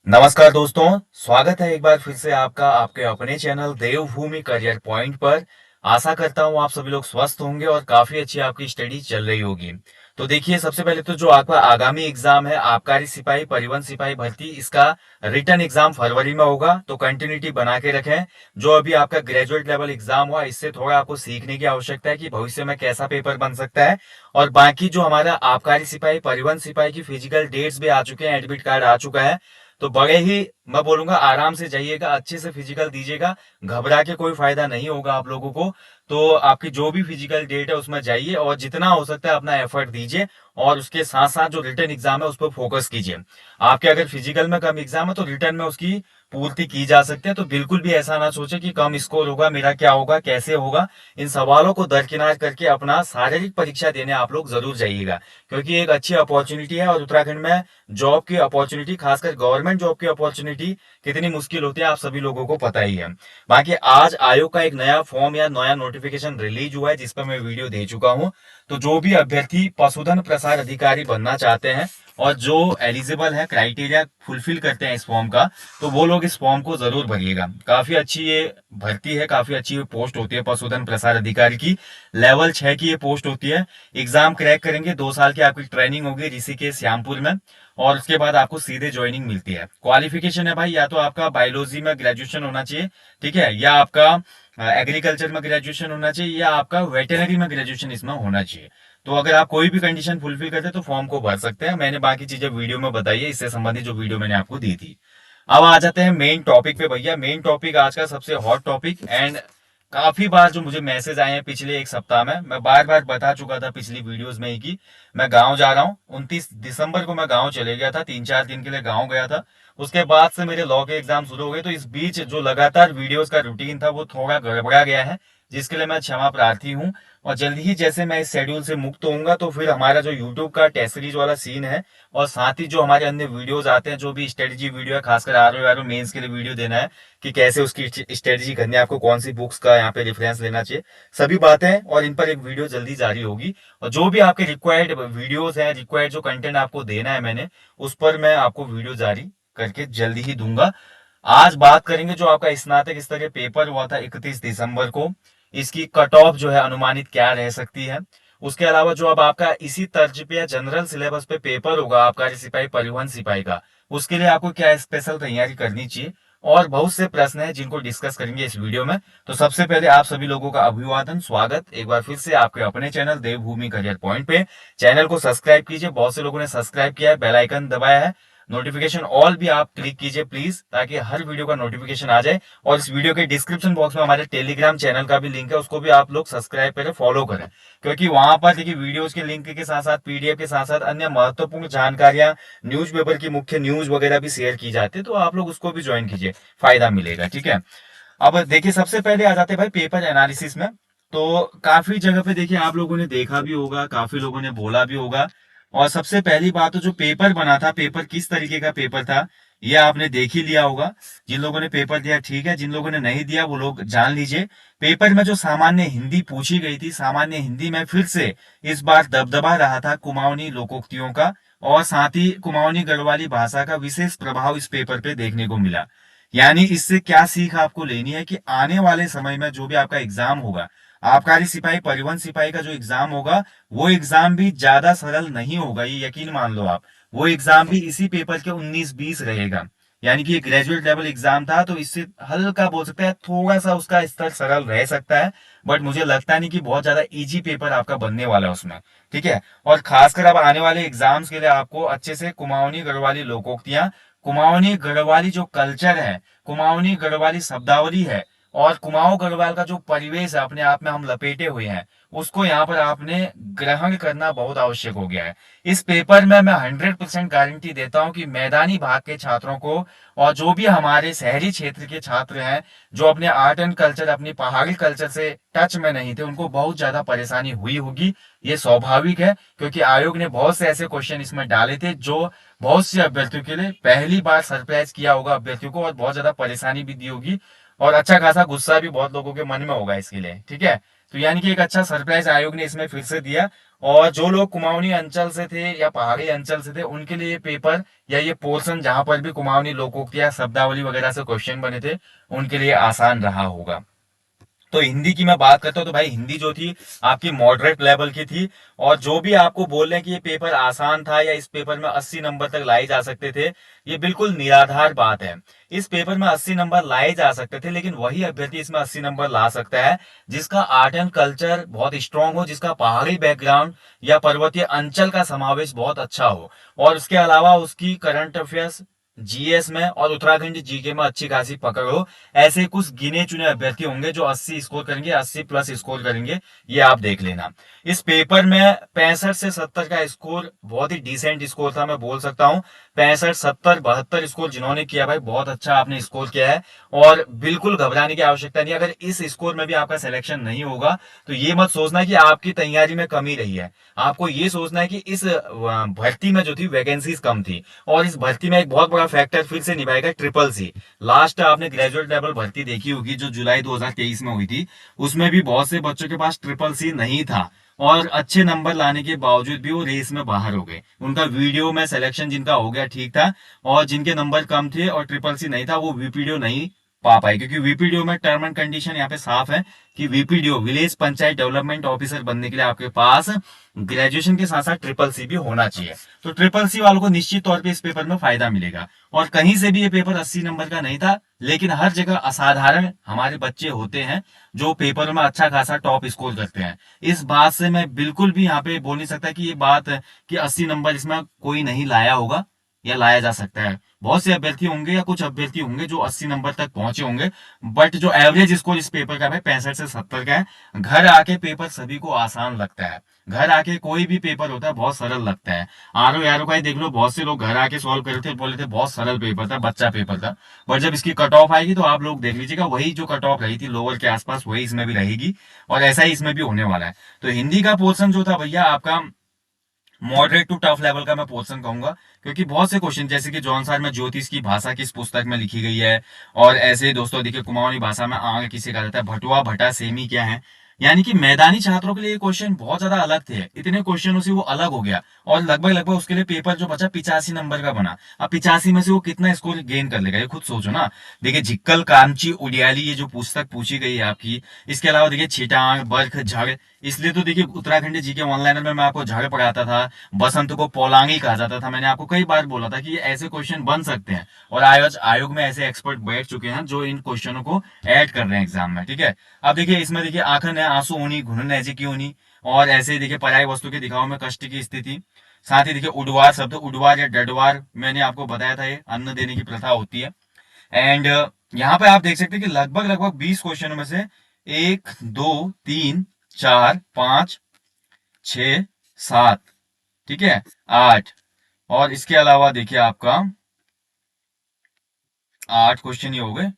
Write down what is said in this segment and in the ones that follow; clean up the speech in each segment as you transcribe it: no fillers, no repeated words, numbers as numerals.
नमस्कार दोस्तों। स्वागत है एक बार फिर से आपका आपके अपने चैनल देवभूमि करियर पॉइंट पर। आशा करता हूं आप सभी लोग स्वस्थ होंगे और काफी अच्छी आपकी स्टडी चल रही होगी। तो देखिए, सबसे पहले तो जो आपका आगामी एग्जाम है आबकारी सिपाही परिवहन सिपाही भर्ती, इसका रिटर्न एग्जाम फरवरी में होगा, तो कंटिन्यूटी बना के रखें। जो अभी आपका ग्रेजुएट लेवल एग्जाम हुआ, इससे थोड़ा आपको सीखने की आवश्यकता है कि भविष्य में कैसा पेपर बन सकता है। और बाकी जो हमारा आबकारी सिपाही परिवहन सिपाही की फिजिकल डेट्स भी आ चुके हैं, एडमिट कार्ड आ चुका है। तो बड़े ही, मैं बोलूंगा, आराम से जाइएगा, अच्छे से फिजिकल दीजिएगा। घबरा के कोई फायदा नहीं होगा आप लोगों को। तो आपकी जो भी फिजिकल डेट है उसमें जाइए और जितना हो सकता है अपना एफर्ट दीजिए। और उसके साथ साथ जो रिटर्न एग्जाम है उस पर फोकस कीजिए। आपके अगर फिजिकल में कम एग्जाम है तो रिटर्न में उसकी पूर्ति की जा सकती है। तो बिल्कुल भी ऐसा ना सोचे कि कम स्कोर होगा, मेरा क्या होगा, कैसे होगा। इन सवालों को दरकिनार करके अपना शारीरिक परीक्षा देने आप लोग जरूर जाइएगा, क्योंकि एक अच्छी अपॉर्चुनिटी है। और उत्तराखंड में जॉब की अपॉर्चुनिटी, खासकर गवर्नमेंट जॉब की अपॉर्चुनिटी कितनी मुश्किल होती है आप सभी लोगों को पता ही है। बाकी आज आयोग का एक नया फॉर्म या नया नोटिफिकेशन रिलीज हुआ है, जिस पर मैं वीडियो दे चुका हूं। तो जो भी अभ्यर्थी पशुधन प्रसार अधिकारी बनना चाहते हैं और जो एलिजिबल है, क्राइटेरिया फुलफिल करते हैं इस फॉर्म का, तो वो लोग इस फॉर्म को जरूर भरिएगा। काफी अच्छी ये भर्ती है, काफी अच्छी ये पोस्ट होती है पशुधन प्रसार अधिकारी की। लेवल 6 की ये पोस्ट होती है। एग्जाम क्रैक करेंगे, 2 साल की आपकी ट्रेनिंग होगी ऋषिकेश श्यामपुर में। और उसके बाद आपको सीधे ज्वाइनिंग मिलती है। क्वालिफिकेशन है भाई, या तो आपका बायोलॉजी में ग्रेजुएशन होना चाहिए, ठीक है, या आपका एग्रीकल्चर में ग्रेजुएशन होना चाहिए, या आपका वेटनरी में ग्रेजुएशन इसमें होना चाहिए। तो अगर आप कोई भी कंडीशन फुलफिल करते हैं तो फॉर्म को भर सकते हैं। मैंने बाकी चीजें वीडियो में बताई है, इससे संबंधित जो वीडियो मैंने आपको दी थी। अब आ जाते हैं मेन टॉपिक पे भैया। मेन टॉपिक आज का सबसे हॉट टॉपिक, एंड काफी बार जो मुझे मैसेज आए हैं पिछले एक सप्ताह में, मैं बार बार बता चुका था पिछली वीडियोस में ही कि मैं गांव जा रहा हूँ। 29 दिसंबर को मैं गांव चले गया था, 3-4 दिन के लिए गांव गया था। उसके बाद से मेरे लॉ के एग्जाम शुरू हो गए, तो इस बीच जो लगातार वीडियोस का रूटीन था वो थोड़ा गड़बड़ा गया है, जिसके लिए मैं क्षमा प्रार्थी हूँ। और जल्दी ही जैसे मैं इस शेड्यूल से मुक्त होऊंगा तो फिर हमारा जो यूट्यूब का टेस्ट सीरीज वाला सीन है, और साथ ही जो हमारे अन्य वीडियोस आते हैं, जो भी स्ट्रेटेजी वीडियो है, खासकर आर मेंस के लिए वीडियो देना है कि कैसे उसकी स्ट्रेटेजी करनी है, आपको कौन सी बुक्स का यहाँ पे रेफरेंस लेना चाहिए, सभी बातें, और इन पर एक वीडियो जल्दी जारी होगी। और जो भी आपके रिक्वायर्ड वीडियोस है, रिक्वायर्ड जो कंटेंट आपको देना है मैंने, उस पर मैं आपको वीडियो जारी करके जल्दी ही दूंगा। आज बात करेंगे जो आपका स्नातक स्तर के पेपर हुआ था 31 दिसंबर को, इसकी कट ऑफ जो है अनुमानित क्या रह सकती है। उसके अलावा जो अब आपका इसी तर्ज पे या जनरल सिलेबस पे पेपर होगा आबकारी सिपाही परिवहन सिपाही का, उसके लिए आपको क्या स्पेशल तैयारी करनी चाहिए, और बहुत से प्रश्न हैं जिनको डिस्कस करेंगे इस वीडियो में। तो सबसे पहले आप सभी लोगों का अभिवादन, स्वागत एक बार फिर से आपके अपने चैनल देवभूमि करियर पॉइंट पे। चैनल को सब्सक्राइब कीजिए, बहुत से लोगों ने सब्सक्राइब किया है, बेल आइकन दबाया है, नोटिफिकेशन ऑल भी आप क्लिक कीजिए प्लीज, ताकि हर वीडियो का नोटिफिकेशन आ जाए। और इस वीडियो के डिस्क्रिप्शन बॉक्स में हमारे टेलीग्राम चैनल का भी लिंक है, उसको भी आप लोग सब्सक्राइब करें, फॉलो करें। क्योंकि वहां पर देखिए वीडियोस के लिंक के साथ साथ पीडीएफ के साथ साथ अन्य महत्वपूर्ण जानकारियां, न्यूज़पेपर की मुख्य न्यूज वगैरह भी शेयर की जाती है, तो आप लोग उसको भी ज्वाइन कीजिए, फायदा मिलेगा, ठीक है। अब देखिए, सबसे पहले आ जाते हैं भाई पेपर एनालिसिस में। तो काफी जगह पे देखिए आप लोगों ने देखा भी होगा, काफी लोगों ने बोला भी होगा। और सबसे पहली बात, तो जो पेपर बना था, पेपर किस तरीके का पेपर था, ये आपने देख ही लिया होगा। जिन लोगों ने पेपर दिया ठीक है, जिन लोगों ने नहीं दिया वो लोग जान लीजिए। पेपर में जो सामान्य हिंदी पूछी गई थी, सामान्य हिंदी में फिर से इस बार दबदबा रहा था कुमाऊनी लोकोक्तियों का, और साथ ही कुमाऊनी गढ़वाली भाषा का विशेष प्रभाव इस पेपर पे देखने को मिला। यानी इससे क्या सीख आपको लेनी है कि आने वाले समय में जो भी आपका एग्जाम होगा, आबकारी सिपाही परिवहन सिपाही का जो एग्जाम होगा, वो एग्जाम भी ज्यादा सरल नहीं होगा, ये यकीन मान लो आप। वो एग्जाम भी इसी पेपर के 19-20 रहेगा। यानी कि ये ग्रेजुएट लेवल एग्जाम था, तो इससे हल्का बोल सकते हैं, थोड़ा सा उसका स्तर सरल रह सकता है। बट मुझे लगता नहीं कि बहुत ज्यादा इजी पेपर आपका बनने वाला है उसमें, ठीक है। और खासकर अब आने वाले एग्जाम्स के लिए आपको अच्छे से कुमाऊनी गढ़वाली लोकोक्तियां, कुमाऊनी गढ़वाली जो कल्चर है, कुमाऊनी गढ़वाली शब्दावली है, और कुमाऊं गढ़वाल का जो परिवेश है अपने आप में हम लपेटे हुए हैं, उसको यहाँ पर आपने ग्रहण करना बहुत आवश्यक हो गया है। इस पेपर में मैं 100% गारंटी देता हूँ कि मैदानी भाग के छात्रों को, और जो भी हमारे शहरी क्षेत्र के छात्र हैं, जो अपने आर्ट एंड कल्चर, अपनी पहाड़ी कल्चर से टच में नहीं थे, उनको बहुत ज्यादा परेशानी हुई होगी। ये स्वाभाविक है, क्योंकि आयोग ने बहुत से ऐसे क्वेश्चन इसमें डाले थे जो बहुत से अभ्यर्थियों के लिए पहली बार सरप्राइज किया होगा अभ्यर्थियों को, और बहुत ज्यादा परेशानी भी दी होगी। और अच्छा खासा गुस्सा भी बहुत लोगों के मन में होगा इसके लिए, ठीक है। तो यानी कि एक अच्छा सरप्राइज आयोग ने इसमें फिर से दिया। और जो लोग कुमाऊनी अंचल से थे या पहाड़ी अंचल से थे उनके लिए ये पेपर या ये पोर्शन जहां पर भी कुमाऊनी लोकोक्ति या शब्दावली वगैरह से क्वेश्चन बने थे उनके लिए आसान रहा होगा। तो हिंदी की मैं बात करता हूँ तो भाई हिंदी जो थी आपकी मॉडरेट लेवल की थी। और जो भी आपको बोल रहे हैं कि ये पेपर आसान था या इस पेपर में 80 नंबर तक लाए जा सकते थे, ये बिल्कुल निराधार बात है। इस पेपर में 80 नंबर लाए जा सकते थे, लेकिन वही अभ्यर्थी इसमें 80 नंबर ला सकता है जिसका आर्ट एंड कल्चर बहुत स्ट्रांग हो, जिसका पहाड़ी बैकग्राउंड या पर्वतीय अंचल का समावेश बहुत अच्छा हो, और उसके अलावा उसकी करंट अफेयर्स जीएस में और उत्तराखंड जीके में अच्छी खासी पकड़ हो। ऐसे कुछ गिने चुने अभ्यर्थी होंगे जो 80 स्कोर करेंगे, 80 प्लस स्कोर करेंगे, ये आप देख लेना। इस पेपर में 65 से 70 का स्कोर बहुत ही डिसेंट स्कोर था, मैं बोल सकता हूँ। 65, 70, 72 स्कोर जिन्होंने किया भाई बहुत अच्छा आपने स्कोर किया है। और बिल्कुल घबराने की आवश्यकता नहीं। अगर इस स्कोर में भी आपका सिलेक्शन नहीं होगा तो ये मत सोचना कि आपकी तैयारी में कमी रही है। आपको ये सोचना है कि इस भर्ती में जो थी वैकेंसीज कम थी। और इस भर्ती में एक बहुत बड़ा फैक्टर फिर से निभाएगा ट्रिपल सी। लास्ट आपने ग्रेजुएट लेवल भर्ती देखी होगी जो जुलाई 2023 में हुई थी, उसमें भी बहुत से बच्चों के पास ट्रिपल सी नहीं था, और अच्छे नंबर लाने के बावजूद भी वो रेस में बाहर हो गए। उनका वीडियो में सिलेक्शन जिनका हो गया ठीक था, और जिनके नंबर कम थे और ट्रिपल सी नहीं था वो वीपीडीओ नहीं पा पाए, क्योंकि वीपीडीओ में टर्म एंड कंडीशन यहाँ पे साफ है कि VPDO village panchayat development officer बनने के लिए आपके पास ग्रेजुएशन के साथ साथ ट्रिपल सी भी होना चाहिए। तो ट्रिपल सी वालों को निश्चित तौर पे इस पेपर में फायदा मिलेगा। और कहीं से भी ये पेपर 80 नंबर का नहीं था, लेकिन हर जगह असाधारण हमारे बच्चे होते हैं जो पेपर में अच्छा खासा टॉप स्कोर करते हैं। इस बात से मैं बिल्कुल भी यहाँ पे बोल नहीं सकता कि ये बात कि 80 नंबर इसमें कोई नहीं लाया होगा या लाया जा सकता है। बहुत से अभ्यर्थी होंगे या कुछ अभ्यर्थी होंगे जो 80 नंबर तक पहुंचे होंगे, बट जो एवरेज स्कोर इस पेपर का है 65 से 70 का है। घर आके पेपर सभी को आसान लगता है। घर आके कोई भी पेपर होता है बहुत सरल लगता है। आर ओ यारो का ही देख लो, बहुत से लोग घर आके सॉल्व कर रहे थे, बोले थे बहुत सरल पेपर था, बच्चा पेपर था। पर जब इसकी कट ऑफ आएगी तो आप लोग देख लीजिएगा वही जो कट ऑफ रही थी लोअर के आसपास वही इसमें भी रहेगी, और ऐसा ही इसमें भी होने वाला है। तो हिंदी का पोर्शन जो था भैया आपका मॉडरेट टू टफ लेवल का मैं पोर्शन कहूंगा, क्योंकि बहुत से क्वेश्चन जैसे कि जौन सार में ज्योतिष की भाषा किस पुस्तक में लिखी गई है, और ऐसे ही दोस्तों देखिए कुमाऊनी भाषा में आंग किसे कहा जाता है, भटुआ भटा सेमी क्या है। यानी कि मैदानी छात्रों के लिए ये क्वेश्चन बहुत ज्यादा अलग थे, इतने क्वेश्चनों से वो अलग हो गया, और लगभग लगभग उसके लिए पेपर जो बचा 85 नंबर का बना। अब 85 में से वो कितना स्कोर गेन कर लेगा ये खुद सोचो ना। देखिए झिक्कल कामची उडियाली ये जो पुस्तक पूछी गई है आपकी, इसके अलावा देखिए छिटांग बर्ख झड़, इसलिए तो देखिए उत्तराखंड जी के ऑनलाइनर में मैं आपको झड़ पढ़ाता था, बसंत को पोलांगी कहा जाता था। मैंने आपको कई बार बोला था कि ये ऐसे क्वेश्चन बन सकते हैं, और आयोग में ऐसे एक्सपर्ट बैठ चुके हैं जो इन क्वेश्चनों को ऐड कर रहे हैं एग्जाम में, ठीक है। अब देखिए इसमें देखिए आखन है आंसू ऊनी घुनन ऐसी की ऊनी, और ऐसे ही देखिए पर्याय वस्तु के दिखाओ में कष्ट की स्थिति। साथ ही देखिए उडवार शब्द, उडवार या डडवार मैंने आपको बताया था ये अन्न देने की प्रथा होती है। एंड यहाँ पे आप देख सकते हैं कि लगभग लगभग 20 क्वेश्चनों में से 1, 2, 3, 4, 5, 6, 7, ठीक है, 8, और इसके अलावा देखिए आपका 8 क्वेश्चन ये हो गए।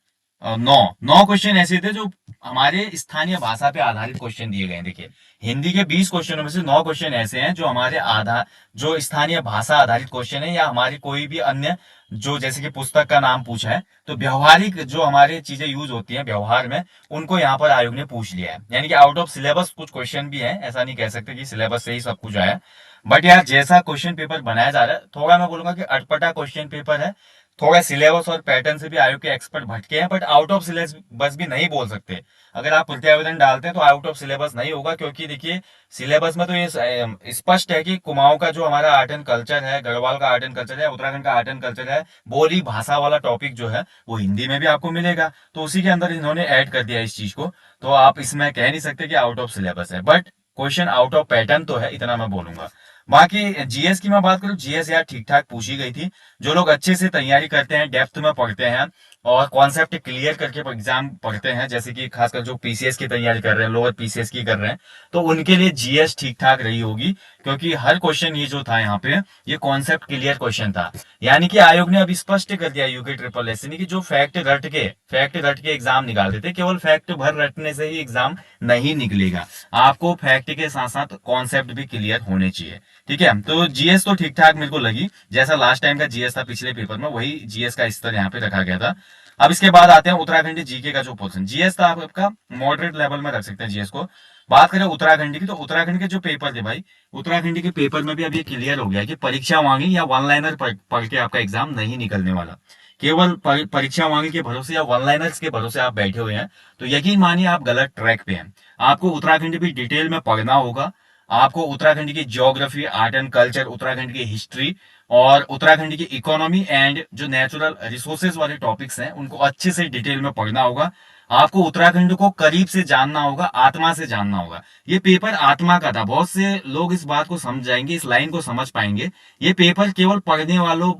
9 क्वेश्चन ऐसे थे जो हमारे स्थानीय भाषा पे आधारित क्वेश्चन दिए गए हैं। देखिए हिंदी के 20 क्वेश्चनों में से 9 क्वेश्चन ऐसे हैं जो हमारे आधार जो स्थानीय भाषा आधारित क्वेश्चन है, या हमारी कोई भी अन्य जो जैसे कि पुस्तक का नाम पूछा है, तो व्यवहारिक जो हमारी चीजें यूज होती हैं व्यवहार में, उनको यहाँ पर आयोग ने पूछ लिया है। यानी कि आउट ऑफ सिलेबस कुछ क्वेश्चन भी है, ऐसा नहीं कह सकते कि सिलेबस से ही सब कुछ आया। बट यार जैसा क्वेश्चन पेपर बनाया जा रहा है, थोड़ा मैं बोलूंगा कि अटपटा क्वेश्चन पेपर है। थोड़ा सिलेबस और पैटर्न से भी आयोग के एक्सपर्ट भटके हैं, बट आउट ऑफ सिलेबस भी नहीं बोल सकते। अगर आप प्रत्यावेदन डालते हैं तो आउट ऑफ सिलेबस नहीं होगा, क्योंकि देखिए सिलेबस में तो ये स्पष्ट है कि कुमाऊं का जो हमारा आर्ट एंड कल्चर है, गढ़वाल का आर्ट एंड कल्चर है, उत्तराखंड का आर्ट एंड कल्चर है, बोली भाषा वाला टॉपिक जो है वो हिंदी में भी आपको मिलेगा। तो उसी के अंदर इन्होंने ऐड कर दिया इस चीज को। तो आप इसमें कह नहीं सकते कि आउट ऑफ सिलेबस है, but question out of pattern तो है, इतना मैं बोलूंगा। बाकी जीएस की मैं बात करूं, जीएस यार ठीक ठाक पूछी गई थी। जो लोग अच्छे से तैयारी करते हैं, डेप्थ में पढ़ते हैं और कॉन्सेप्ट क्लियर करके एग्जाम पढ़ते हैं, जैसे कि खासकर जो पीसीएस की तैयारी कर रहे हैं, लोअर पीसीएस की कर रहे हैं, तो उनके लिए जीएस ठीक ठाक रही होगी। क्योंकि हर क्वेश्चन ये जो था यहाँ पे, ये कॉन्सेप्ट क्लियर क्वेश्चन था। यानी कि आयोग ने अब स्पष्ट कर दिया यूके ट्रिपल एस की जो फैक्ट रट के एग्जाम निकालते थे, केवल फैक्ट भर रटने से ही एग्जाम नहीं निकलेगा। आपको फैक्ट के साथ साथ कॉन्सेप्ट भी क्लियर होने चाहिए, ठीक है। तो जीएस तो ठीक ठाक मेरे को लगी, जैसा लास्ट टाइम का जीएस था पिछले पेपर में, वही जीएस का स्तर यहाँ पे रखा गया था। अब इसके बाद आते हैं उत्तराखंड जीके का जो पोर्शन। जीएस था आपका मॉडरेट लेवल में रख सकते हैं जीएस को। बात करें उत्तराखंड की, तो उत्तराखंड के जो पेपर थे भाई, उत्तराखंड के पेपर में भी अब ये क्लियर हो गया कि परीक्षा मांगी या वन लाइनर पढ़ के आपका एग्जाम नहीं निकलने वाला। केवल परीक्षा मांगी के भरोसे या वन लाइनर्स के भरोसे आप बैठे हुए हैं तो यकीन मानिए आप गलत ट्रैक पे हैं। आपको उत्तराखंड भी डिटेल में पढ़ना होगा। आपको उत्तराखंड की geography, art and culture, Uttarakhand की हिस्ट्री और उत्तराखंड की इकोनॉमी एंड जो नेचुरल रिसोर्सेज वाले टॉपिक्स हैं उनको अच्छे से डिटेल में पढ़ना होगा। आपको उत्तराखंड को करीब से जानना होगा, आत्मा से जानना होगा। ये पेपर आत्मा का था। बहुत से लोग इस बात को समझ जाएंगे, इस लाइन को समझ पाएंगे। ये पेपर केवल पढ़ने वालों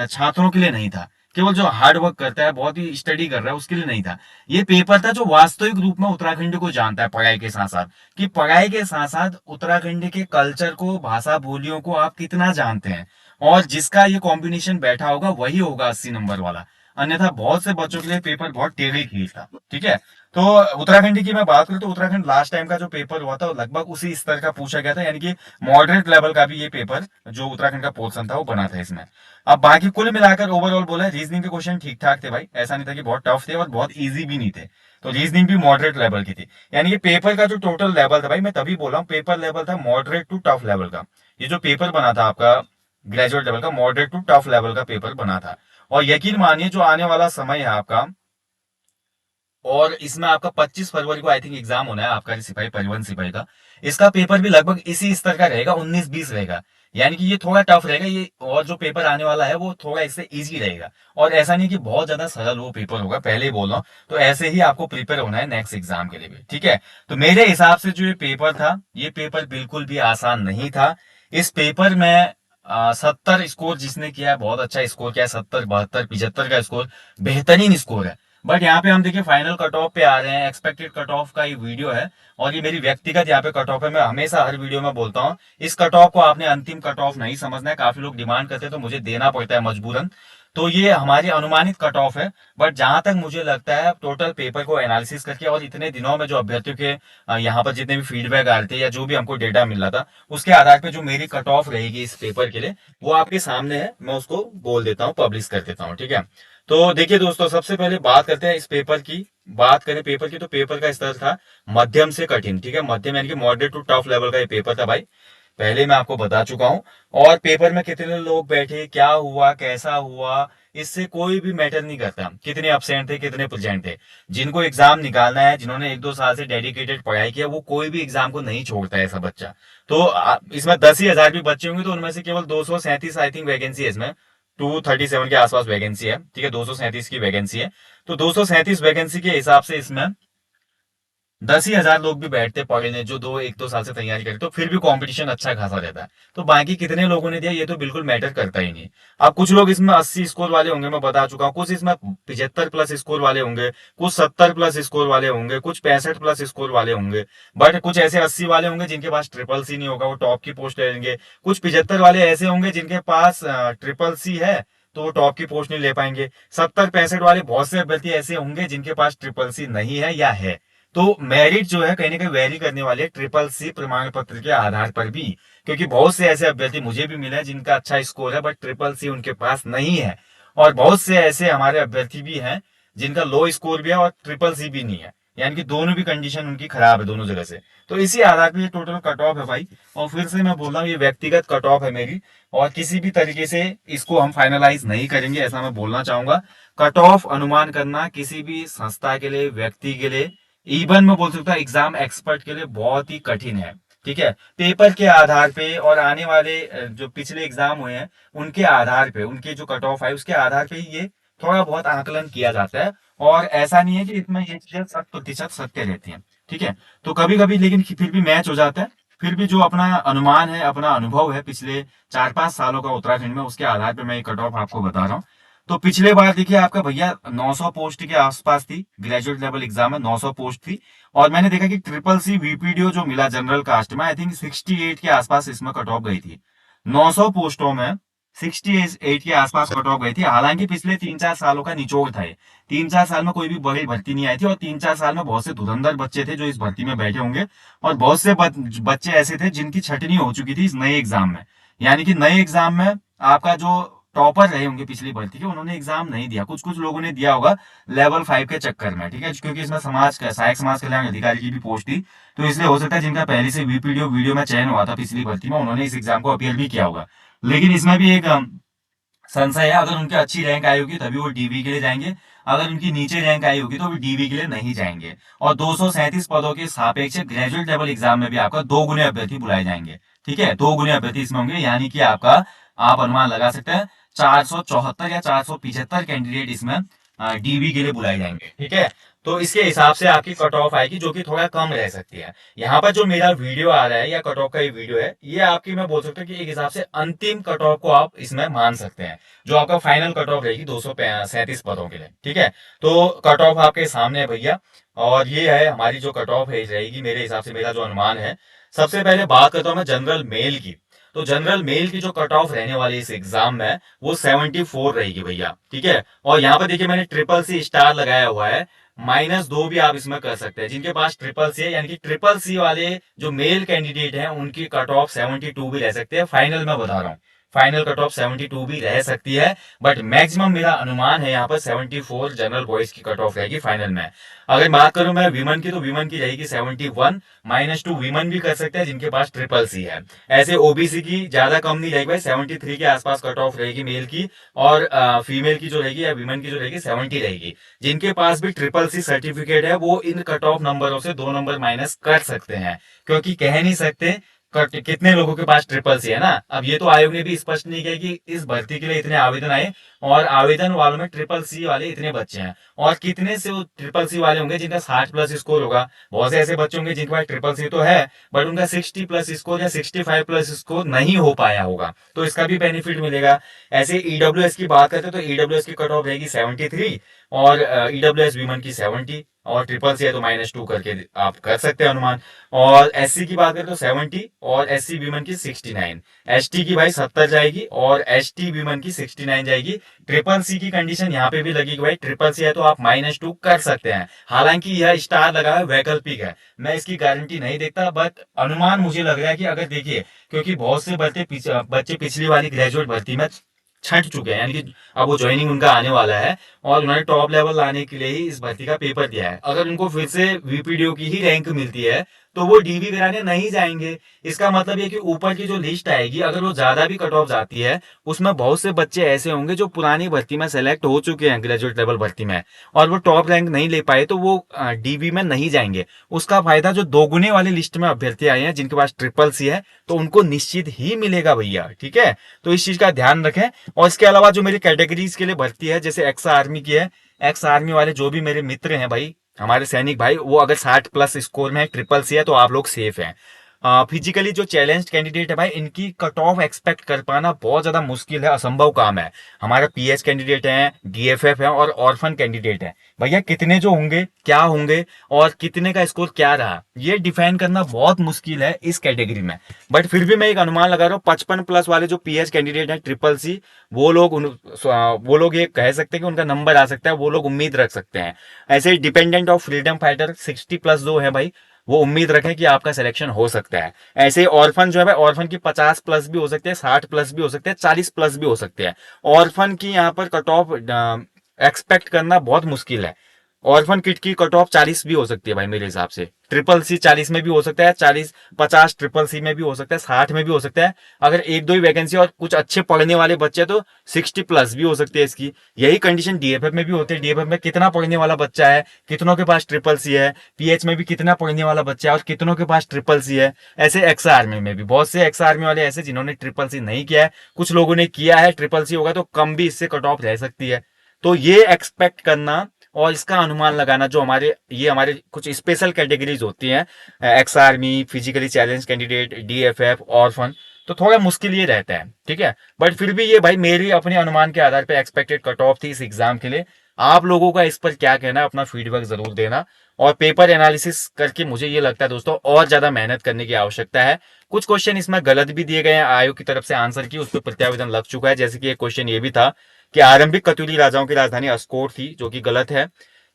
छात्रों के लिए नहीं था, केवल जो हार्ड वर्क करता है, बहुत ही स्टडी कर रहा है उसके लिए नहीं था। ये पेपर था जो वास्तविक रूप में उत्तराखंड को जानता है पढ़ाई के साथ साथ, कि पढ़ाई के साथ साथ उत्तराखंड के कल्चर को, भाषा बोलियों को आप कितना जानते हैं। और जिसका ये कॉम्बिनेशन बैठा होगा वही होगा 80 नंबर वाला। अन्यथा बहुत से बच्चों के लिए पेपर बहुत टेढ़ी खीर था। ठीक है। तो उत्तराखंड की मैं बात करूं तो उत्तराखंड लास्ट टाइम का जो पेपर हुआ था वो लगभग उसी स्तर का पूछा गया था, यानी कि मॉडरेट लेवल का भी ये पेपर जो उत्तराखंड का पोर्शन था वो बना था इसमें। अब बाकी कुल मिलाकर ओवरऑल बोला, रीजनिंग के क्वेश्चन ठीक ठाक थे भाई, ऐसा नहीं था कि बहुत टफ थे और बहुत इजी भी नहीं थे। तो रीजनिंग भी मॉडरेट लेवल की थी। यानी कि पेपर का जो टोटल लेवल था भाई, मैं तभी बोला हूँ पेपर लेवल था मॉडरेट टू टफ लेवल का। ये जो पेपर बना था आपका ग्रेजुएट लेवल का, मॉडरेट टू टफ लेवल का पेपर बना था। और यकीन मानिए जो आने वाला समय है आपका, और इसमें आपका 25 फरवरी को आई थिंक एग्जाम होना है आपका सिपाही परिवहन सिपाही का। इसका पेपर भी लगभग इसी स्तर का रहेगा, 19-20 रहेगा। यानी कि ये थोड़ा टफ रहेगा ये, और जो पेपर आने वाला है वो थोड़ा इससे इजी रहेगा। और ऐसा नहीं कि बहुत ज्यादा सरल वो पेपर होगा, पहले ही बोल रहा हूँ। तो ऐसे ही आपको प्रिपेयर होना है नेक्स्ट एग्जाम के लिए भी। ठीक है। तो मेरे हिसाब से जो ये पेपर था, ये पेपर बिल्कुल भी आसान नहीं था। इस पेपर में 70 स्कोर जिसने किया है, बहुत अच्छा स्कोर किया है। 70, 72, 75 का स्कोर बेहतरीन स्कोर है। बट यहाँ पे हम देखिए फाइनल कट ऑफ पे आ रहे हैं। एक्सपेक्टेड कट ऑफ का ये वीडियो है और ये मेरी व्यक्तिगत यहाँ पे कट ऑफ है। मैं हमेशा हर वीडियो में बोलता हूँ इस कट ऑफ को आपने अंतिम कट ऑफ नहीं समझना है। काफी लोग डिमांड करते हैं तो मुझे देना पड़ता है मजबूरन। तो ये हमारी अनुमानित कट ऑफ है। बट जहां तक मुझे लगता है टोटल पेपर को एनालिसिस करके और इतने दिनों में जो अभ्यर्थियों के यहाँ पर जितने भी फीडबैक आ रहे थे या जो भी हमको डेटा मिल रहा था, उसके आधार पे जो मेरी कट ऑफ रहेगी इस पेपर के लिए वो आपके सामने है। मैं उसको बोल देता हूँ, पब्लिश कर देता हूँ। ठीक है। तो देखिए दोस्तों, सबसे पहले बात करते हैं इस पेपर की। बात करें पेपर की तो पेपर का स्तर था मध्यम से कठिन। ठीक है। मध्यम यानी कि मॉडरेट टू टफ लेवल का ये पेपर था भाई, पहले मैं आपको बता चुका हूं। और पेपर में कितने लोग बैठे, क्या हुआ, कैसा हुआ, इससे कोई भी मैटर नहीं करता। कितने अब्सेंट थे, कितने प्रेजेंट थे, जिनको एग्जाम निकालना है, जिन्होंने 1-2 साल से डेडिकेटेड पढ़ाई किया, वो कोई भी एग्जाम को नहीं छोड़ता है ऐसा बच्चा। तो इसमें 10,000 भी बच्चे होंगे तो उनमें से केवल 237 आई थिंक वैकेंसी है इसमें। 237 के आसपास वैकेंसी है। ठीक है। 237 की वैकेंसी है। तो 237 वैकेंसी के हिसाब से इसमें 10,000 लोग भी बैठते पढ़ने, जो 1-2 साल से तैयारी करे, तो फिर भी कंपटीशन अच्छा खासा रहता है। तो बाकी कितने लोगों ने दिया ये तो बिल्कुल मैटर करता ही नहीं। अब कुछ लोग इसमें 80 स्कोर वाले होंगे, मैं बता चुका हूँ। कुछ इसमें 75 प्लस स्कोर वाले होंगे, कुछ 70 प्लस स्कोर वाले होंगे, कुछ 65 प्लस स्कोर वाले होंगे। बट कुछ ऐसे 80 वाले होंगे जिनके पास ट्रिपल सी नहीं होगा, वो टॉप की पोस्ट ले लेंगे। कुछ 75 वाले ऐसे होंगे जिनके पास ट्रिपल सी है तो वो टॉप की पोस्ट नहीं ले पाएंगे। 70-65 वाले बहुत से अभ्यर्थी ऐसे होंगे जिनके पास ट्रिपल सी नहीं है या है। तो मेरिट जो है कहीं ना कहीं वेरी करने वाले ट्रिपल सी प्रमाण पत्र के आधार पर भी, क्योंकि बहुत से ऐसे अभ्यर्थी मुझे भी मिले हैं जिनका अच्छा स्कोर है बट ट्रिपल सी उनके पास नहीं है। और बहुत से ऐसे हमारे अभ्यर्थी भी हैं जिनका लो स्कोर भी है और ट्रिपल सी भी नहीं है, यानी कि दोनों भी कंडीशन उनकी खराब है दोनों जगह से। तो इसी आधार पर ये टोटल कट ऑफ है भाई। और फिर से मैं बोल रहा हूँ ये व्यक्तिगत कट ऑफ है मेरी, और किसी भी तरीके से इसको हम फाइनलाइज नहीं करेंगे, ऐसा मैं बोलना चाहूंगा। कट ऑफ अनुमान करना किसी भी संस्था के लिए, व्यक्ति के लिए, इवन मैं बोल सकता हूँ एग्जाम एक्सपर्ट के लिए बहुत ही कठिन है। ठीक है। पेपर के आधार पे और आने वाले जो पिछले एग्जाम हुए हैं उनके आधार पे, उनके जो कट ऑफ है उसके आधार पे ये थोड़ा बहुत आकलन किया जाता है। और ऐसा नहीं है कि इसमें ये चीजें 100% सत्य रहती हैं। ठीक है। तो कभी कभी लेकिन फिर भी मैच हो जाता है। फिर भी जो अपना अनुमान है, अपना अनुभव है पिछले 4-5 सालों का उत्तराखंड में, उसके आधार पर मैं ये कट ऑफ आपको बता रहा हूँ। तो पिछले बार देखिए आपका भैया 900 पोस्ट के आसपास थी, ग्रेजुएट लेवल एग्जाम में 900 पोस्ट थी। और मैंने देखा कि ट्रिपल सी वीपीडीओ जो मिला जनरल कास्ट में, आई थिंक 68 के आसपास इसमें कट ऑफ गई थी। 900 पोस्टों में 68 के आसपास कट ऑफ गई थी। हालांकि पिछले 3-4 सालों का निचोड़ था ये। 3-4 साल में कोई भी बड़ी भर्ती नहीं आई थी और 3-4 साल में बहुत से धुरंधर बच्चे थे जो इस भर्ती में बैठे होंगे। और बहुत से बच्चे ऐसे थे जिनकी छटनी हो चुकी थी इस नए एग्जाम में। यानी कि नए एग्जाम में आपका जो टॉपर रहे होंगे पिछली भर्ती के, उन्होंने एग्जाम नहीं दिया। कुछ कुछ लोगों ने दिया होगा लेवल 5 के चक्कर में, ठीक है, क्योंकि इसमें समाज का सहायक समाज कल्याण अधिकारी की भी पोस्ट थी, तो इसलिए हो सकता है जिनका पहले से वीपीडीओ वीडियो में चयन हुआ था पिछली भर्ती में, उन्होंने इस एग्जाम को अपीयर भी किया होगा। लेकिन इसमें भी एक संशय है, अगर उनकी अच्छी रैंक आई होगी तभी वो डीवी के लिए जाएंगे, अगर उनकी नीचे रैंक आई होगी तो वो डीवी के लिए नहीं जाएंगे। और 237 पदों के सापेक्ष ग्रेजुएट लेवल एग्जाम में भी आपका 2 गुने अभ्यर्थी बुलाए जाएंगे, ठीक है, 2 गुने अभ्यर्थी इसमें होंगे, यानी कि आपका आप अनुमान लगा सकते हैं 474 या 475 कैंडिडेट इसमें डीवी के लिए बुलाए जाएंगे, ठीक है। तो इसके हिसाब से आपकी कट ऑफ आएगी जो कि थोड़ा कम रह सकती है। यहाँ पर जो मेरा वीडियो आ रहा है या कट ऑफ का ये वीडियो है, ये आपकी मैं बोल सकता हूँ कि एक हिसाब से अंतिम कट ऑफ को आप इसमें मान सकते हैं, जो आपका फाइनल कट ऑफ रहेगी 237 पदों के लिए, ठीक है। तो कट ऑफ आपके सामने है भैया, और ये है हमारी जो कट ऑफ है रहेगी मेरे हिसाब से, मेरा जो अनुमान है। सबसे पहले बात करता हूँ मैं जनरल मेल की। तो जनरल मेल की जो कट ऑफ रहने वाली इस एग्जाम में वो 74 रहेगी भैया, ठीक है। और यहाँ पर देखिए मैंने ट्रिपल सी स्टार लगाया हुआ है, -2 भी आप इसमें कर सकते हैं। जिनके पास ट्रिपल सी है, यानी कि ट्रिपल सी वाले जो मेल कैंडिडेट हैं उनकी कट ऑफ 72 भी रह सकते हैं, फाइनल में बता रहा हूँ, फाइनल कट ऑफ 72 भी रह सकती है, बट मैक्सिमम मेरा अनुमान है यहाँ पर 74 जनरल बॉयज की कट ऑफ रहेगी फाइनल में। अगर बात करूं मैं विमन की, तो विमन की रहेगी 71, -2 विमन भी कर सकते हैं जिनके पास ट्रिपल सी है। ऐसे ओबीसी की ज्यादा कम नहीं रहेगी भाई, 73 के आसपास कट ऑफ रहेगी मेल की, और फीमेल की जो रहेगी या विमन की जो रहेगी 70 रहेगी। जिनके पास भी ट्रिपल सी सर्टिफिकेट है वो इन कट ऑफ नंबरों से 2 नंबर माइनस कर सकते हैं, क्योंकि कह नहीं सकते कितने लोगों के पास ट्रिपल सी है ना। अब ये तो आयोग ने भी स्पष्ट नहीं किया कि इस भर्ती के लिए इतने आवेदन आए और आवेदन वालों में ट्रिपल सी वाले इतने बच्चे हैं, और कितने से वो ट्रिपल सी वाले होंगे जिनका 60 प्लस स्कोर होगा। बहुत से ऐसे बच्चे होंगे जिनके पास ट्रिपल सी तो है बट उनका 60 प्लस स्कोर या 65 प्लस स्कोर नहीं हो पाया होगा, तो इसका भी बेनिफिट मिलेगा। ऐसे ईडब्ल्यूएस की बात करते हैं तो ईडब्ल्यूएस की कट ऑफ रहेगी 73, और ईडब्ल्यूएस विमन की 70, और ट्रिपल सी है तो -2 करके आप कर सकते हैं अनुमान। और एससी की बात करें तो 70, और एससी विमन की 69, एसटी की भाई 70 जाएगी, और एसटी विमन की 69 जाएगी। ट्रिपल सी की कंडीशन यहाँ पे भी लगेगी भाई, ट्रिपल सी है तो आप -2 कर सकते हैं। हालांकि यह स्टार लगा है वैकल्पिक है, मैं इसकी गारंटी नहीं देखता, बट अनुमान मुझे लग रहा है कि अगर देखिए, क्योंकि बहुत से बच्चे पिछली वाली ग्रेजुएट भर्ती में छंट चुके हैं, यानी कि अब वो ज्वाइनिंग उनका आने वाला है, और उन्होंने टॉप लेवल लाने के लिए ही इस भर्ती का पेपर दिया है। अगर उनको फिर से वीपीडीओ की ही रैंक मिलती है तो वो डीवी कराने नहीं जाएंगे। इसका मतलब ये कि ऊपर की जो लिस्ट आएगी अगर वो ज्यादा भी कट ऑफ जाती है, उसमें बहुत से बच्चे ऐसे होंगे जो पुरानी भर्ती में सेलेक्ट हो चुके हैं ग्रेजुएट लेवल भर्ती में, और वो टॉप रैंक नहीं ले पाए तो वो डीवी में नहीं जाएंगे। उसका फायदा जो दोगुने वाली लिस्ट में अभ्यर्थी आए हैं जिनके पास ट्रिपल सी है तो उनको निश्चित ही मिलेगा भैया, ठीक है। तो इस चीज का ध्यान रखें। और इसके अलावा जो मेरी कैटेगरीज के लिए भर्ती है, जैसे एक्स आर्मी की है, एक्स आर्मी वाले जो भी मेरे मित्र हैं भाई, हमारे सैनिक भाई, वो अगर 60 प्लस स्कोर में है, ट्रिपल सी है, तो आप लोग सेफ हैं। फिजिकली जो चैलेंज कैंडिडेट है भाई, इनकी कट ऑफ एक्सपेक्ट कर पाना बहुत ज्यादा मुश्किल है, असंभव काम है। हमारे पीएच कैंडिडेट हैं, डीएफएफ है, और ऑर्फन कैंडिडेट है भैया, कितने जो होंगे क्या होंगे और कितने का स्कोर क्या रहा, ये डिफाइन करना बहुत मुश्किल है इस कैटेगरी में। बट फिर भी मैं एक अनुमान लगा रहा हूँ, 55 प्लस वाले जो पीएच कैंडिडेट है ट्रिपल सी, वो लोग ये कह सकते हैं कि उनका नंबर आ सकता है, वो लोग उम्मीद रख सकते हैं। ऐसे dependent of freedom fighter 60 plus जो है भाई, वो उम्मीद रखें कि आपका सिलेक्शन हो सकता है। ऐसे ऑर्फन जो है भाई, ऑर्फन की 50 प्लस भी हो सकते हैं, 60 प्लस भी हो सकते हैं, 40 प्लस भी हो सकते हैं। ऑर्फन की यहाँ पर कट ऑफ एक्सपेक्ट करना बहुत मुश्किल है। ऑर्फन किट की कट ऑफ 40 भी हो सकती है भाई मेरे हिसाब से, ट्रिपल सी 40 में भी हो सकता है, 40-50 ट्रिपल सी में भी हो सकता है, 60 में भी हो सकता है। अगर एक दो ही वैकेंसी और कुछ अच्छे पढ़ने वाले बच्चे तो 60 प्लस भी हो सकते हैं इसकी। यही कंडीशन डीएफएफ में भी होती है। डीएफएफ में कितना पढ़ने वाला बच्चा है, कितनों के पास ट्रिपल सी है, पीएच में भी कितना पढ़ने वाला बच्चा है और कितनों के पास ट्रिपल सी है। ऐसे एक्स आर्मी में भी बहुत से एक्स आर्मी वाले ऐसे जिन्होंने ट्रिपल सी नहीं किया है, कुछ लोगों ने किया है, ट्रिपल सी होगा तो कम भी इससे कट ऑफ रह सकती है। तो ये एक्सपेक्ट करना और इसका अनुमान लगाना, जो हमारे कुछ स्पेशल कैटेगरीज होती हैं, ex army, physically challenge candidate, DFF, orphan, तो थोड़ा मुश्किल ये रहता है, ठीक है। बट फिर भी ये भाई मेरी अपने अनुमान के आधार पर एक्सपेक्टेड कट ऑफ थी इस एग्जाम के लिए। आप लोगों का इस पर क्या कहना है, अपना फीडबैक जरूर देना। और पेपर एनालिसिस करके मुझे ये लगता है दोस्तों और ज्यादा मेहनत करने की आवश्यकता है। कुछ क्वेश्चन इसमें गलत भी दिए गए हैं, आयोग की तरफ से आंसर की उस पर प्रत्यावेदन लग चुका है। जैसे कि एक क्वेश्चन ये भी था कि आरंभिक कत्यूरी राजाओं की राजधानी अस्कोट थी, जो कि गलत है।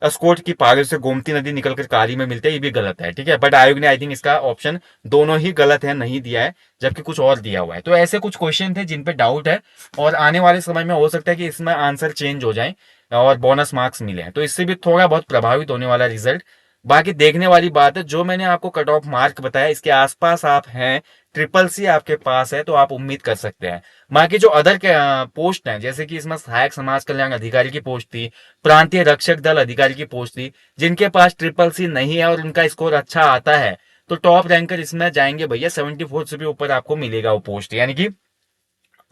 अस्कोट की पहाड़ियों से गोमती नदी निकलकर काली में मिलते हैं, ये भी गलत है, ठीक है। बट आयोग ने आई थिंक इसका ऑप्शन दोनों ही गलत है, नहीं दिया है, जबकि कुछ और दिया हुआ है। तो ऐसे कुछ क्वेश्चन थे जिन पे डाउट है, और आने वाले समय में हो सकता है कि इसमें आंसर चेंज हो जाए और बोनस मार्क्स मिले, तो इससे भी थोड़ा बहुत प्रभावित होने वाला रिजल्ट। बाकी देखने वाली बात है, जो मैंने आपको कट ऑफ मार्क बताया इसके आसपास आप हैं, ट्रिपल सी आपके पास है, तो आप उम्मीद कर सकते हैं। बाकी जो अदर के पोस्ट हैं, जैसे कि इसमें सहायक समाज कल्याण अधिकारी की पोस्ट थी, प्रांतीय रक्षक दल अधिकारी की पोस्ट थी, जिनके पास ट्रिपल सी नहीं है और उनका स्कोर अच्छा आता है, तो टॉप रैंकर इसमें जाएंगे भैया, 74 से भी ऊपर आपको मिलेगा वो पोस्ट, यानी कि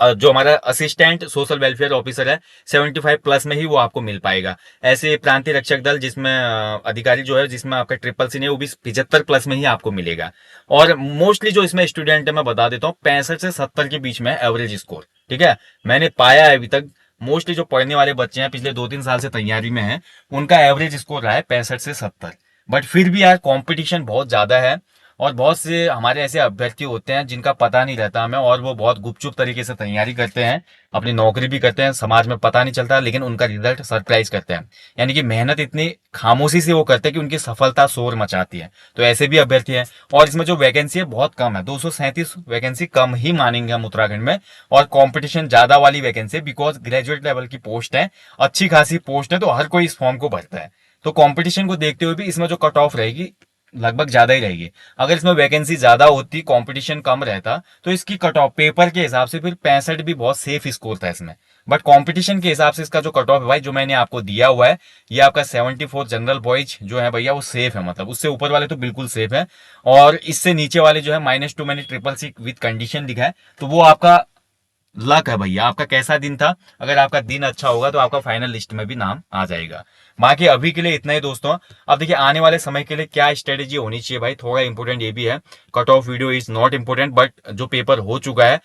जो हमारा असिस्टेंट सोशल वेलफेयर ऑफिसर है, 75 प्लस में ही वो आपको मिल पाएगा। ऐसे प्रांतीय रक्षक दल जिसमें अधिकारी जो है, जिसमें आपका ट्रिपल सी नहीं, वो भी 75 प्लस में ही आपको मिलेगा। और मोस्टली जो इसमें स्टूडेंट है, मैं बता देता हूँ, 65 से 70 के बीच में एवरेज स्कोर, ठीक है। मैंने पाया है अभी तक मोस्टली जो पढ़ने वाले बच्चे हैं, पिछले 2-3 साल से तैयारी में है, उनका एवरेज स्कोर रहा है 65 से 70। बट फिर भी यार कंपटीशन बहुत ज्यादा है, और बहुत से हमारे ऐसे अभ्यर्थी होते हैं जिनका पता नहीं रहता हमें, और वो बहुत गुपचुप तरीके से तैयारी करते हैं, अपनी नौकरी भी करते हैं, समाज में पता नहीं चलता, लेकिन उनका रिजल्ट सरप्राइज करते हैं। यानी कि मेहनत इतनी खामोशी से वो करते हैं कि उनकी सफलता शोर मचाती है। तो ऐसे भी अभ्यर्थी हैं। और इसमें जो वैकेंसी है बहुत कम है, 237 वैकेंसी कम ही मानेंगे हम उत्तराखंड में, और कॉम्पिटिशन ज्यादा वाली वैकेंसी, बिकॉज ग्रेजुएट लेवल की पोस्ट है, अच्छी खासी पोस्ट है, तो हर कोई इस फॉर्म को भरता है। तो कंपटीशन को देखते हुए भी इसमें जो कट ऑफ रहेगी लगभग ज्यादा ही रहेगी। अगर इसमें वैकेंसी ज्यादा होती, कंपटीशन कम रहता, तो इसकी कट ऑफ पेपर के हिसाब से फिर 65 भी बहुत सेफ स्कोर था इसमें। बट कंपटीशन के हिसाब से इसका जो कट ऑफ है भाई, जो मैंने आपको दिया हुआ है, ये आपका 74 जनरल बॉयज जो है भैया, वो सेफ है, मतलब उससे ऊपर वाले तो बिल्कुल सेफ है। और इससे नीचे वाले जो है -2 मैंने ट्रिपल सी विद कंडीशन लिखा है, तो वो आपका लक है भैया, आपका कैसा दिन था। अगर आपका दिन अच्छा होगा तो आपका फाइनल लिस्ट में भी नाम आ जाएगा। बाकी अभी के लिए इतना ही दोस्तों। अब देखिए आने वाले समय के लिए क्या स्ट्रेटेजी होनी चाहिए भाई, थोड़ा इंपॉर्टेंट ये भी है। Cut off video is not important, but जो पेपर हो चुका है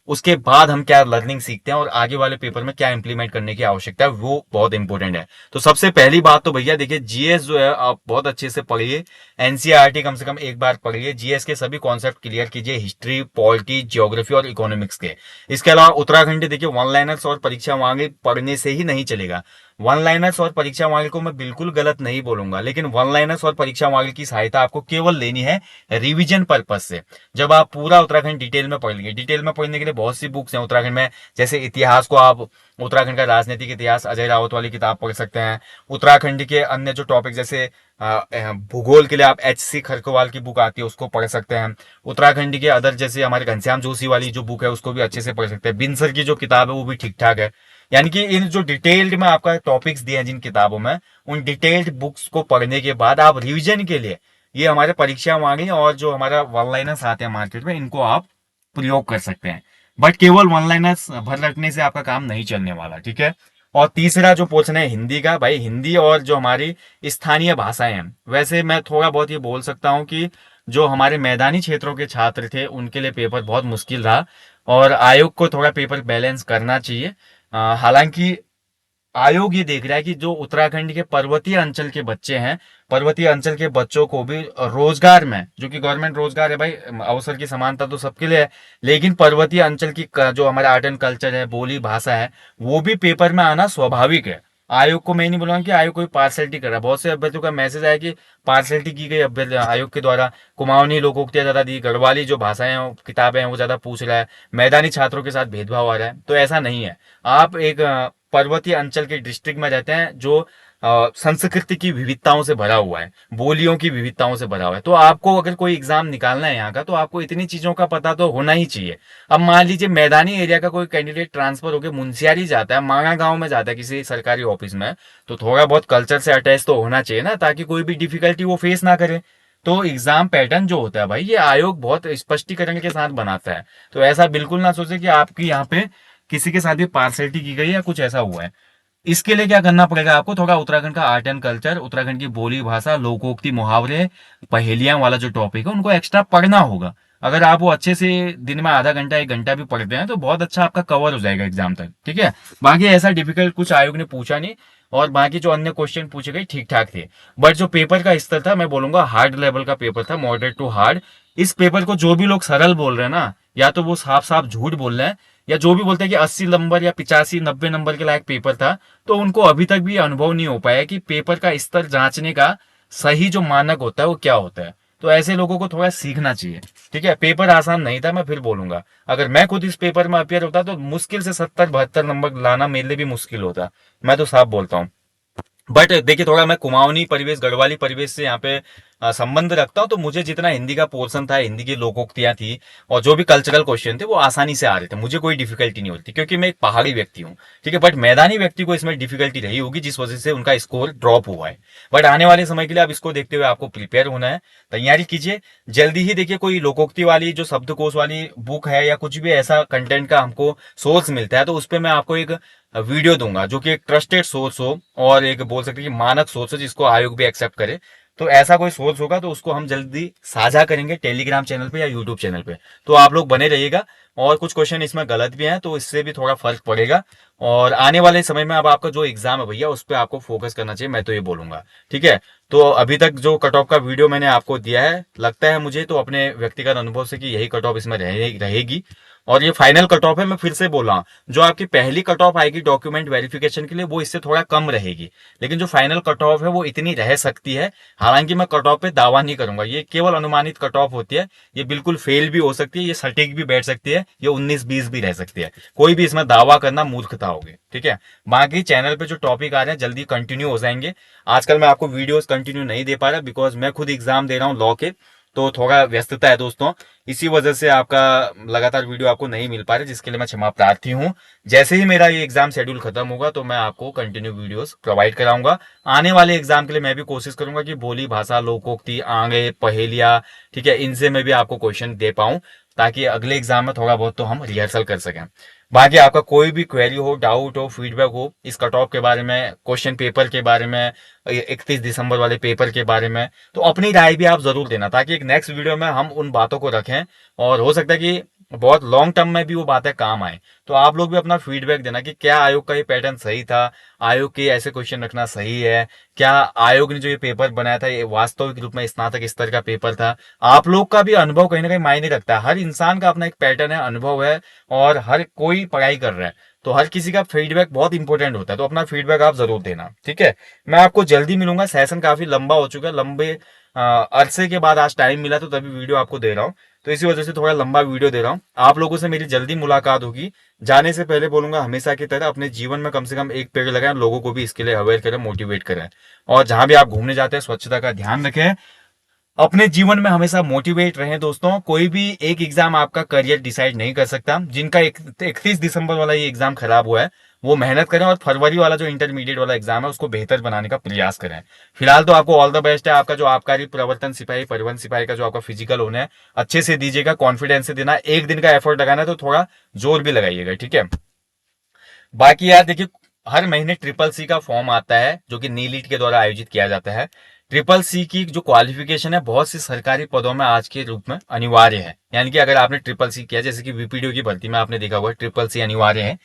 उसके बाद हम क्या लर्निंग सीखते हैं और आगे वाले पेपर में क्या इंप्लीमेंट करने की आवश्यकता है, वो बहुत इंपॉर्टेंट है। तो सबसे पहली बात तो भैया देखिए, जीएस जो है आप बहुत अच्छे से पढ़िए, एनसीईआरटी कम से कम एक बार पढ़िए, जीएस के सभी कॉन्सेप्ट क्लियर कीजिए, हिस्ट्री, पॉलिटी, ज्योग्राफी और इकोनॉमिक्स के। इसके अलावा उत्तराखंड देखिए, वन लाइनर्स और परीक्षा मांगे पढ़ने से ही नहीं चलेगा। वन लाइनर्स और परीक्षा मांगे को मैं बिल्कुल गलत नहीं बोलूंगा, लेकिन वन लाइनर्स और परीक्षा मांगे की सहायता आपको केवल लेनी है रिवीजन पर्पज से। जब आप पूरा उत्तराखंड डिटेल में पढ़ लेंगे, डिटेल में पढ़ने के लिए बहुत सी बुक्स हैं उत्तराखंड में, जैसे इतिहास को आप उत्तराखंड का राजनीतिक इतिहास अजय रावत वाली किताब पढ़ सकते हैं। उत्तराखंड के अन्य जो टॉपिक जैसे भूगोल के लिए आप एच.सी. खरकवाल की बुक आती है, उसको पढ़ सकते हैं। उत्तराखंड के अदर जैसे हमारे घनश्याम जोशी वाली जो बुक है, उसको भी अच्छे से पढ़ सकते हैं। बिनसर की जो किताब है वो भी ठीक ठाक है। यानी कि इन जो डिटेल्ड में आपका टॉपिक्स दिए हैं जिन किताबों में, उन डिटेल्ड बुक्स को पढ़ने के बाद आप रिविजन के लिए ये हमारे परीक्षा मांगे और जो हमारा वन लाइनर्स आते हैं मार्केट में, इनको आप प्रयोग कर सकते हैं। बट केवल वन लाइनर्स भर रखने से आपका काम नहीं चलने वाला, ठीक है। और तीसरा जो पोर्शन है हिंदी का, भाई हिंदी और जो हमारी स्थानीय भाषाएं हैं, वैसे मैं थोड़ा बहुत ये बोल सकता हूँ कि जो हमारे मैदानी क्षेत्रों के छात्र थे उनके लिए पेपर बहुत मुश्किल रहा, और आयोग को थोड़ा पेपर बैलेंस करना चाहिए। हालांकि आयोग ये देख रहा है कि जो उत्तराखंड के पर्वतीय अंचल के बच्चे हैं, पर्वतीय अंचल के बच्चों को भी रोजगार में, जो कि गवर्नमेंट रोजगार है भाई, अवसर की समानता तो सबके लिए है, लेकिन पर्वतीय अंचल की जो हमारा आर्ट एंड कल्चर है, बोली भाषा है, वो भी पेपर में आना स्वाभाविक है। आयोग को मैं नहीं बोलूंगा कि आयोग कोई पार्सलिटी कर रहा है। बहुत से अभ्यर्थियों का मैसेज आया कि पार्सलिटी की गई अभ्यर्थी आयोग के द्वारा, कुमाऊनी लोकोक्तियां ज्यादा दी, गढ़वाली जो भाषाएं हैं, किताबें हैं, वो ज्यादा पूछ रहा है, मैदानी छात्रों के साथ भेदभाव आ रहा है। तो ऐसा नहीं है। आप एक पर्वतीय अंचल के डिस्ट्रिक्ट में रहते हैं जो संस्कृति की विविधताओं से भरा हुआ है, बोलियों की विविधताओं से भरा हुआ है, तो आपको अगर कोई एग्जाम निकालना है यहाँ का, तो आपको इतनी चीजों का पता तो होना ही चाहिए। अब मान लीजिए मैदानी एरिया का कोई कैंडिडेट ट्रांसफर होकर मुंशियारी जाता है, मांगा गांव में जाता है किसी सरकारी ऑफिस में, तो थोड़ा बहुत कल्चर से अटैच तो होना चाहिए ना, ताकि कोई भी डिफिकल्टी वो फेस ना करे। तो एग्जाम पैटर्न जो होता है भाई, ये आयोग बहुत स्पष्टीकरण के साथ बनाता है। तो ऐसा बिल्कुल ना सोचे कि आपकी यहाँ पे किसी के साथ भी पार्सलिटी की गई है या कुछ ऐसा हुआ है। इसके लिए क्या करना पड़ेगा आपको, थोड़ा उत्तराखंड का आर्ट एंड कल्चर, उत्तराखंड की बोली भाषा, लोकोक्ति, मुहावरे, पहेलियां वाला जो टॉपिक है, उनको एक्स्ट्रा पढ़ना होगा। अगर आप वो अच्छे से दिन में आधा घंटा 1 घंटा भी पढ़ते हैं तो बहुत अच्छा आपका कवर हो जाएगा एग्जाम तक, ठीक है। बाकी ऐसा डिफिकल्ट कुछ आयोग ने पूछा नहीं, और बाकी जो अन्य क्वेश्चन पूछे गए ठीक ठाक थे। बट जो पेपर का स्तर था, मैं बोलूंगा हार्ड लेवल का पेपर था, मॉडरेट टू हार्ड। इस पेपर को जो भी लोग सरल बोल रहे हैं ना, या तो वो साफ साफ झूठ बोल रहे हैं, या जो भी बोलते हैं कि 80 नंबर या 85-90 नंबर के लायक पेपर था, तो उनको अभी तक भी अनुभव नहीं हो पाया कि पेपर का स्तर जांचने का सही जो मानक होता है वो क्या होता है। तो ऐसे लोगों को थोड़ा सीखना चाहिए। ठीक है, पेपर आसान नहीं था, मैं फिर बोलूंगा। अगर मैं खुद इस पेपर में अपियर होता तो मुश्किल से 70-72 नंबर लाना मेरे लिए भी मुश्किल होता। मैं तो साफ बोलता हूँ। बट देखिए, थोड़ा मैं कुमाऊनी परिवेश, गढ़वाली परिवेश से यहाँ पे संबंध रखता हूँ, तो मुझे जितना हिंदी का पोर्शन था, हिंदी की लोकोक्तियां थी और जो भी कल्चरल क्वेश्चन थे वो आसानी से आ रहे थे, मुझे कोई डिफिकल्टी नहीं होती, क्योंकि मैं एक पहाड़ी व्यक्ति हूँ। ठीक है, बट मैदानी व्यक्ति को इसमें डिफिकल्टी रही होगी, जिस वजह से उनका स्कोर ड्रॉप हुआ है। बट आने वाले समय के लिए अब इसको देखते हुए आपको प्रिपेयर होना है, तैयारी कीजिए। जल्दी ही देखिए, कोई लोकोक्ति वाली जो शब्दकोश वाली बुक है या कुछ भी ऐसा कंटेंट का हमको सोर्स मिलता है, तो उस पर मैं आपको एक वीडियो दूंगा जो कि एक ट्रस्टेड सोर्स हो और एक बोल सकते हैं कि मानक सोर्स हो, जिसको आयोग भी एक्सेप्ट करे। तो ऐसा कोई सोर्स होगा तो उसको हम जल्दी साझा करेंगे टेलीग्राम चैनल पे या यूट्यूब चैनल पे। तो आप लोग बने रहिएगा। और कुछ क्वेश्चन इसमें गलत भी हैं, तो इससे भी थोड़ा फर्क पड़ेगा। और आने वाले समय में अब आपका जो एग्जाम है भैया, उस पर आपको फोकस करना चाहिए, मैं तो ये बोलूंगा। ठीक है, तो अभी तक जो कट ऑफ का वीडियो मैंने आपको दिया है, लगता है मुझे तो अपने व्यक्तिगत अनुभव से कि यही कट ऑफ इसमें रहेगी। और ये फाइनल कट ऑफ है, मैं फिर से बोल रहा हूँ। जो आपकी पहली कट ऑफ आएगी डॉक्यूमेंट वेरिफिकेशन के लिए, वो इससे थोड़ा कम रहेगी। लेकिन जो फाइनल कट ऑफ है वो इतनी रह सकती है। हालांकि मैं कट ऑफ पे दावा नहीं करूंगा, ये केवल अनुमानित कट ऑफ होती है। ये बिल्कुल फेल भी हो सकती है, ये सटीक भी बैठ सकती है, ये 19-20 भी रह सकती है। कोई भी इसमें दावा करना मूर्खता होगी। ठीक है, बाकी चैनल पे जो टॉपिक आ रहे हैं जल्दी कंटिन्यू हो जाएंगे। आजकल मैं आपको वीडियोस कंटिन्यू नहीं दे पा रहा, बिकॉज मैं खुद एग्जाम दे रहा हूँ लॉ के, तो थोड़ा व्यस्तता है दोस्तों। इसी वजह से आपका लगातार वीडियो आपको नहीं मिल पा रहे, जिसके लिए मैं क्षमा प्रार्थी हूँ। जैसे ही मेरा ये एग्जाम शेड्यूल खत्म होगा तो मैं आपको कंटिन्यू वीडियोस प्रोवाइड कराऊंगा। आने वाले एग्जाम के लिए मैं भी कोशिश करूंगा कि बोली भाषा, लोकोक्ति, आंगे, पहेलियां, ठीक है, इनसे मैं भी आपको क्वेश्चन दे पाऊं, ताकि अगले एग्जाम में थोड़ा बहुत तो हम रिहर्सल कर सकें। बाकी आपका कोई भी क्वेरी हो, डाउट हो, फीडबैक हो इस कट ऑफ के बारे में, क्वेश्चन पेपर के बारे में, 31 दिसंबर वाले पेपर के बारे में, तो अपनी राय भी आप जरूर देना, ताकि एक नेक्स्ट वीडियो में हम उन बातों को रखें और हो सकता है कि बहुत लॉन्ग टर्म में भी वो बातें काम आए। तो आप लोग भी अपना फीडबैक देना कि क्या आयोग का ये पैटर्न सही था, आयोग के ऐसे क्वेश्चन रखना सही है, क्या आयोग ने जो ये पेपर बनाया था ये वास्तविक रूप में स्नातक स्तर का पेपर था। आप लोग का भी अनुभव कहीं ना कहीं मायने रखता है। हर इंसान का अपना एक पैटर्न है, अनुभव है, और हर कोई पढ़ाई कर रहा है, तो हर किसी का फीडबैक बहुत इंपॉर्टेंट होता है। तो अपना फीडबैक आप जरूर देना। ठीक है, मैं आपको जल्दी मिलूंगा। सेशन काफी लंबा हो चुका है, लंबे अरसे के बाद आज टाइम मिला, तो तभी वीडियो आपको दे रहा हूँ। तो इसी वजह से थोड़ा लंबा वीडियो दे रहा हूँ। आप लोगों से मेरी जल्दी मुलाकात होगी। जाने से पहले बोलूंगा, हमेशा की तरह अपने जीवन में कम से कम एक पेड़ लगाएं, लोगों को भी इसके लिए अवेयर करें, मोटिवेट करें। और जहां भी आप घूमने जाते हैं स्वच्छता का ध्यान रखें। अपने जीवन में हमेशा मोटिवेट रहें दोस्तों। कोई भी एक एग्जाम आपका करियर डिसाइड नहीं कर सकता। जिनका 31 दिसंबर वाला ये एग्जाम खराब हुआ है, वो मेहनत करें और फरवरी वाला जो इंटरमीडिएट वाला एग्जाम है उसको बेहतर बनाने का प्रयास करें। फिलहाल तो आपको ऑल द बेस्ट है। आपका जो आबकारी प्रवर्तन सिपाही, परिवहन सिपाही का जो आपका फिजिकल होना है, अच्छे से दीजिएगा, कॉन्फिडेंस से देना। एक दिन का एफर्ट लगाना है तो थोड़ा जोर भी लगाइएगा। ठीक है, बाकी यार देखिए, हर महीने ट्रिपल सी का फॉर्म आता है जो कि नीलिट के द्वारा आयोजित किया जाता है। ट्रिपल सी की जो क्वालिफिकेशन है बहुत सी सरकारी पदों में आज के रूप में अनिवार्य है। यानी कि अगर आपने ट्रिपल सी किया, जैसे कि वीपीडीओ की भर्ती में आपने देखा हुआ ट्रिपल सी अनिवार्य है,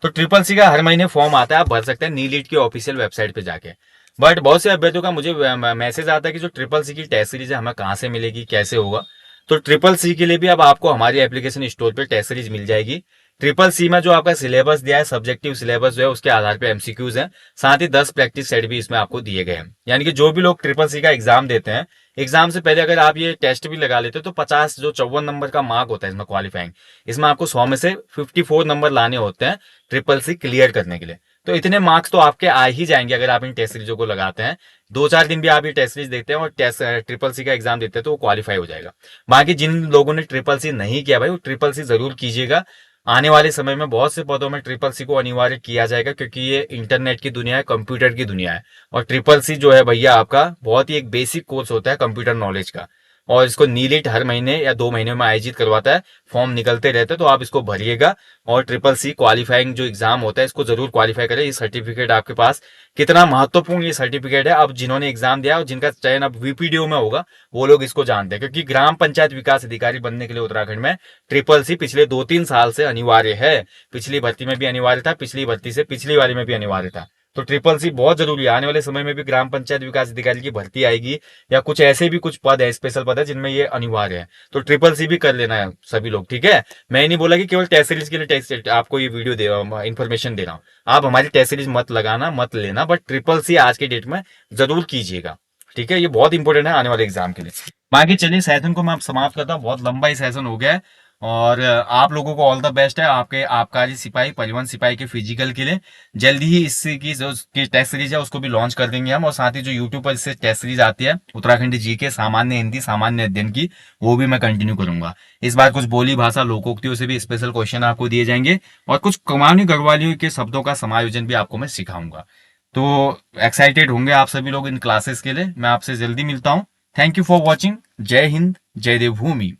तो ट्रिपल सी का हर महीने फॉर्म आता है, आप भर सकते हैं नीलिट की ऑफिशियल वेबसाइट पे जाके। बट बहुत से अभ्यर्थियों का मुझे मैसेज आता है कि जो ट्रिपल सी की टेस्ट सीरीज है हमें कहाँ से मिलेगी, कैसे होगा। तो ट्रिपल सी के लिए भी अब आपको हमारी एप्लीकेशन स्टोर पे टेस्ट सीरीज मिल जाएगी। ट्रिपल सी में जो आपका सिलेबस दिया है, सब्जेक्टिव सिलेबस जो है, उसके आधार पे एमसीक्यूज हैं, साथ ही 10 प्रैक्टिस सेट भी इसमें आपको दिए गए हैं। यानी कि जो भी लोग ट्रिपल सी का एग्जाम देते हैं, एग्जाम से पहले अगर आप ये टेस्ट भी लगा लेते हो, तो 50 जो 54 नंबर का मार्क होता है इसमें क्वालिफाइंग, इसमें आपको 100 में से 54 नंबर लाने होते हैं ट्रिपल सी क्लियर करने के लिए। तो इतने मार्क्स तो आपके आ ही जाएंगे अगर आप इन टेस्ट सीरीजों को लगाते हैं। 2-4 दिन भी आप ये टेस्ट सीरीज देखते हैं और टेस्ट ट्रिपल सी का एग्जाम देते हैं, तो वो क्वालिफाई हो जाएगा। बाकी जिन लोगों ने ट्रिपल सी नहीं किया भाई, वो ट्रिपल सी जरूर कीजिएगा। आने वाले समय में बहुत से पदों में ट्रिपल सी को अनिवार्य किया जाएगा, क्योंकि ये इंटरनेट की दुनिया है, कंप्यूटर की दुनिया है। और ट्रिपल सी जो है भैया आपका बहुत ही एक बेसिक कोर्स होता है कंप्यूटर नॉलेज का। और इसको नीलिट हर महीने या 2 महीने में आयोजित करवाता है, फॉर्म निकलते रहते हैं, तो आप इसको भरिएगा। और ट्रिपल सी क्वालिफाइंग जो एग्जाम होता है, इसको जरूर क्वालिफाई करें। ये सर्टिफिकेट आपके पास कितना महत्वपूर्ण ये सर्टिफिकेट है, अब जिन्होंने एग्जाम दिया और जिनका चयन अब वीपीडीओ में होगा, वो लोग इसको जानते हैं। क्योंकि ग्राम पंचायत विकास अधिकारी बनने के लिए उत्तराखंड में ट्रिपल सी पिछले 2-3 साल से अनिवार्य है। पिछली भर्ती में भी अनिवार्य था, पिछली भर्ती से पिछली वाली में भी अनिवार्य था। तो ट्रिपल सी बहुत जरूरी है। आने वाले समय में भी ग्राम पंचायत विकास अधिकारी की भर्ती आएगी, या कुछ ऐसे भी कुछ पद है, स्पेशल पद है जिनमें ये अनिवार्य है, तो ट्रिपल सी भी कर लेना है सभी लोग, ठीक है। मैं ये नहीं बोला कि केवल टेस्ट सीरीज के लिए टेस्ट आपको ये वीडियो दे इन्फॉर्मेशन दे रहा हूँ। आप हमारी टेस्ट सीरीज मत लगाना, मत लेना, बट ट्रिपल सी आज के डेट में जरूर कीजिएगा, ठीक है। ये बहुत इंपॉर्टेंट है आने वाले एग्जाम के लिए। बाकी चलिए सेशन को मैं अब समाप्त करता हूँ, बहुत लंबा ही सेशन हो गया है। और आप लोगों को ऑल द बेस्ट है आपके आबकारी सिपाही, परिवहन सिपाही के फिजिकल के लिए। जल्दी ही इसकी जो टेस्ट सीरीज है उसको भी लॉन्च कर देंगे हम, और साथ ही जो यूट्यूब पर इससे टेस्ट सीरीज आती है उत्तराखंड जी के सामान्य हिंदी सामान्य अध्ययन की, वो भी मैं कंटिन्यू करूंगा। इस बार कुछ बोली भाषा लोकोक्तियों से भी स्पेशल क्वेश्चन आपको दिए जाएंगे, और कुछ कमानी गढ़वालियों के शब्दों का समायोजन भी आपको मैं सिखाऊंगा। तो एक्साइटेड होंगे आप सभी लोग इन क्लासेस के लिए। मैं आपसे जल्दी मिलता हूँ। Thank you for watching. जय हिंद, जय देवभूमि।